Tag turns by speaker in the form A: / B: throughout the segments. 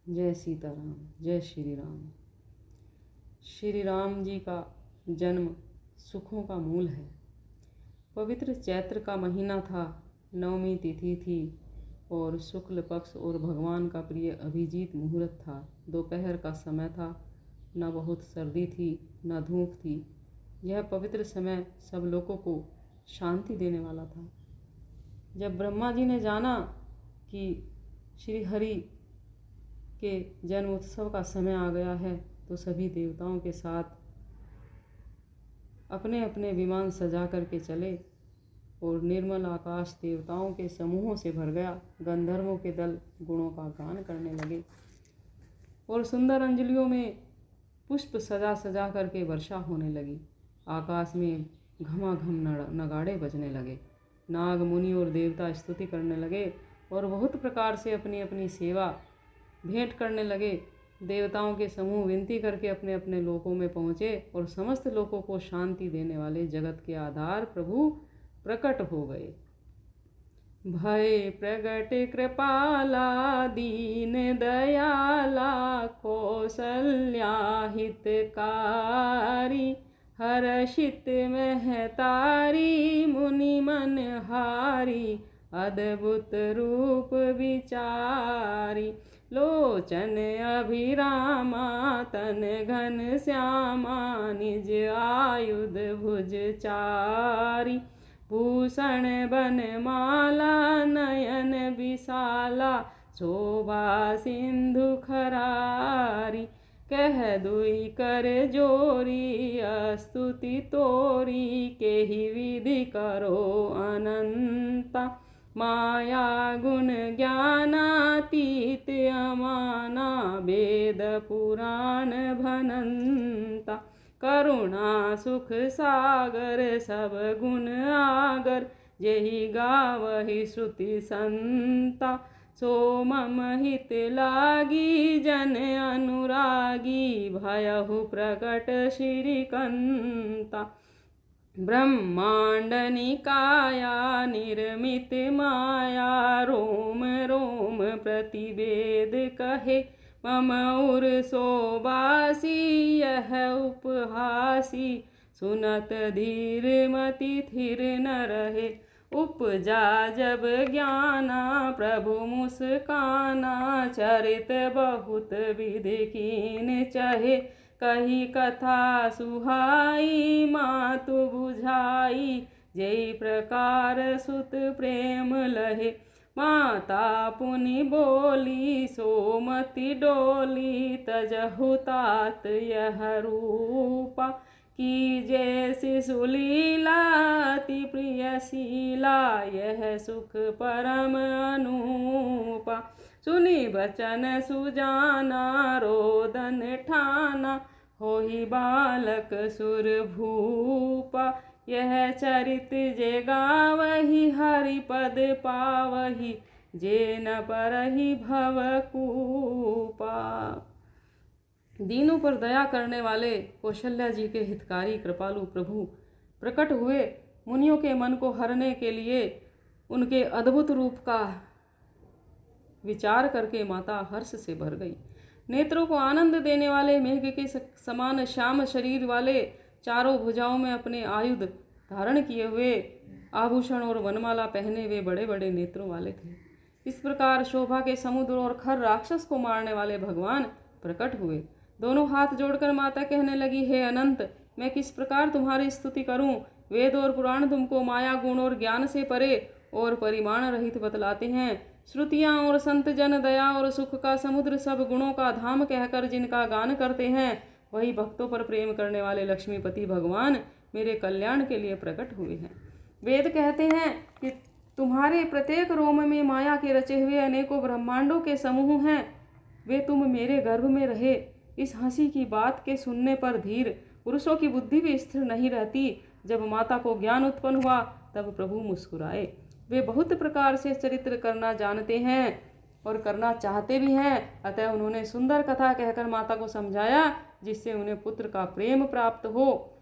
A: जय सीताराम, जय श्री राम। श्री राम जी का जन्म सुखों का मूल है। पवित्र चैत्र का महीना था, नवमी तिथि थी और शुक्ल पक्ष और भगवान का प्रिय अभिजीत मुहूर्त था। दोपहर का समय था, न बहुत सर्दी थी न धूप थी। यह पवित्र समय सब लोगों को शांति देने वाला था। जब ब्रह्मा जी ने जाना कि श्री हरि के जन्म उत्सव का समय आ गया है, तो सभी देवताओं के साथ अपने अपने विमान सजा करके चले और निर्मल आकाश देवताओं के समूहों से भर गया। गंधर्वों के दल गुणों का गान करने लगे और सुंदर अंजलियों में पुष्प सजा सजा करके वर्षा होने लगी। आकाश में घमाघम नगाड़े बजने लगे। नाग मुनि और देवता स्तुति करने लगे और बहुत प्रकार से अपनी अपनी सेवा भेंट करने लगे। देवताओं के समूह विनती करके अपने अपने लोकों में पहुँचे और समस्त लोकों को शांति देने वाले जगत के आधार प्रभु प्रकट हो गए। भय प्रगट कृपाला दीन दयाला कौसल्या हितकारी हर्षित महतारी मुनि मन हारी अद्भुत रूप विचारी लोचन अभिरामा तन घन श्यामा निज आयुध भुज चारी भूषण बनमाला नयन विशाला शोभा सिंधु खरारी कह दुई कर जोरी स्तुति तोरी के ही विधि करो अनंता माया गुण ज्ञानातीत अमाना वेद पुराण भनंता करुणा सुख सागर सब गुण आगर जेहि गावहि श्रुति संता सो मम हित लागी जन अनुरागी भयहु प्रकट श्रीकंता ब्रह्मांड निकाया निर्मित माया रोम रोम प्रतिवेद कहे मम उर शोभासी यह उपहासी सुनत धीर मति थिर न रहे उपजा जब ज्ञाना प्रभु मुस्काना चरित बहुत विधि कीन चहे कही कथा सुहाई मातु बुझाई जय प्रकार सुत प्रेम लहे माता पुनि बोली सोमति डोली तजहु तात यह रूपा की जैसी सुलीला अति प्रियशीला यह सुख परम अनूपा सुनी बचन सुजाना रोदन ठाना होहि बालक सुर भूपा यह चरित जे गावहि हरि पद पावहि जे न परहि भवकूपा। दीनों पर दया करने वाले कौशल्या जी के हितकारी कृपालु प्रभु प्रकट हुए। मुनियों के मन को हरने के लिए उनके अद्भुत रूप का विचार करके माता हर्ष से भर गई। नेत्रों को आनंद देने वाले मेघ के समान श्याम शरीर वाले चारों भुजाओं में अपने आयुध धारण किए हुए आभूषण और वनमाला पहने हुए बड़े बड़े नेत्रों वाले थे। इस प्रकार शोभा के समुद्र और खर राक्षस को मारने वाले भगवान प्रकट हुए। दोनों हाथ जोड़कर माता कहने लगी, हे अनंत, मैं किस प्रकार तुम्हारी स्तुति करूं। वेद और पुराण तुमको माया गुण और ज्ञान से परे और परिमाण रहित बतलाते हैं। श्रुतियां और संत जन दया और सुख का समुद्र सब गुणों का धाम कहकर जिनका गान करते हैं, वही भक्तों पर प्रेम करने वाले लक्ष्मीपति भगवान मेरे कल्याण के लिए प्रकट हुए हैं। वेद कहते हैं कि तुम्हारे प्रत्येक रोम में माया के रचे हुए अनेकों ब्रह्मांडों के समूह हैं। वे तुम मेरे गर्भ में रहे। इस हंसी की बात के सुनने पर धीर पुरुषों की बुद्धि भी स्थिर नहीं रहती। जब माता को ज्ञान उत्पन्न हुआ तब प्रभु मुस्कुराए। वे बहुत प्रकार से चरित्र करना जानते हैं और करना चाहते भी हैं। अतः उन्होंने सुंदर कथा कहकर माता को समझाया, जिससे उन्हें पुत्र का प्रेम प्राप्त हो।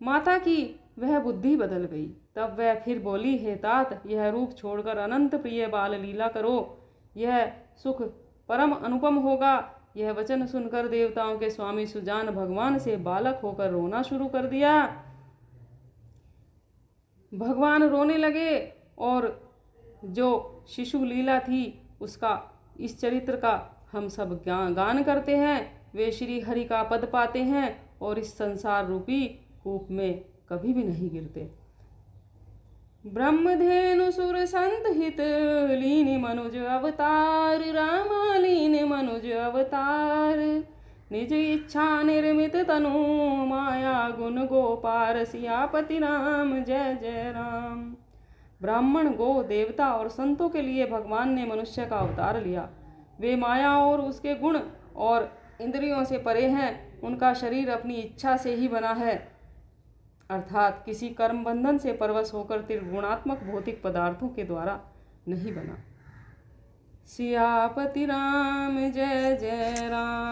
A: माता की वह बुद्धि बदल गई। तब वह फिर बोली, हे तात, यह रूप छोड़कर अनंत प्रिय बाल लीला करो। यह सुख परम अनुपम होगा। यह वचन सुनकर देवताओं के स्वामी सुजान भगवान से बालक होकर रोना शुरू कर दिया। भगवान रोने लगे और जो शिशु लीला थी उसका, इस चरित्र का हम सब गान करते हैं। वे श्री हरि का पद पाते हैं और इस संसार रूपी कूप में कभी भी नहीं गिरते। ब्रह्मधेनु सुर संत हित लीन मनुज अवतार, रामालीन मनुज अवतार। निज इच्छा निर्मित तनु माया गुण गोपार, सियापति राम जय जय राम। ब्राह्मण, गो, देवता और संतों के लिए भगवान ने मनुष्य का अवतार लिया। वे माया और उसके गुण और इंद्रियों से परे हैं। उनका शरीर अपनी इच्छा से ही बना है, अर्थात किसी कर्म बंधन से परवश होकर त्रिगुणात्मक भौतिक पदार्थों के द्वारा नहीं बना। सियापति राम जय जय राम।